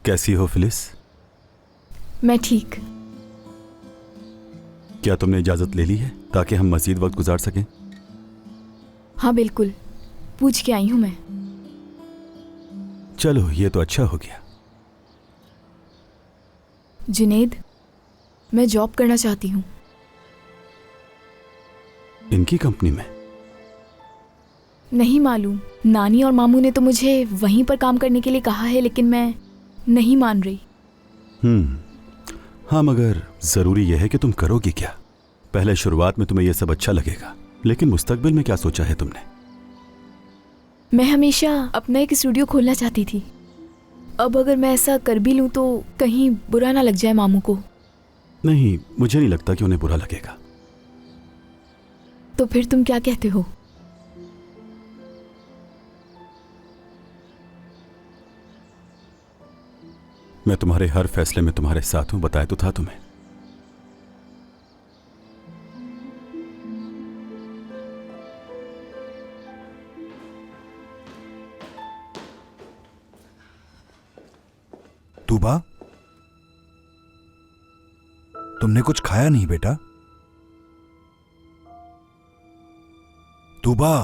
कैसी हो फिलिस? मैं ठीक। क्या तुमने इजाजत ले ली है ताकि हम मजीद वक्त गुजार सकें? हाँ बिल्कुल, पूछ के आई हूं मैं। चलो ये तो अच्छा हो गया। जुनेद, मैं जॉब करना चाहती हूँ। इनकी कंपनी में? नहीं मालूम, नानी और मामू ने तो मुझे वहीं पर काम करने के लिए कहा है, लेकिन मैं नहीं मान रही। हाँ, मगर जरूरी यह है कि तुम करोगी क्या। पहले शुरुआत में तुम्हें यह सब अच्छा लगेगा, लेकिन मुस्तकबिल में क्या सोचा है तुमने? मैं हमेशा अपना एक स्टूडियो खोलना चाहती थी। अब अगर मैं ऐसा कर भी लूं तो कहीं बुरा ना लग जाए मामू को। नहीं, मुझे नहीं लगता कि उन्हें बुरा लगेगा। तो फिर तुम क्या कहते हो? मैं तुम्हारे हर फैसले में तुम्हारे साथ हूं, बताया तो था तुम्हें। तूबा, तुमने कुछ खाया नहीं बेटा? तूबा।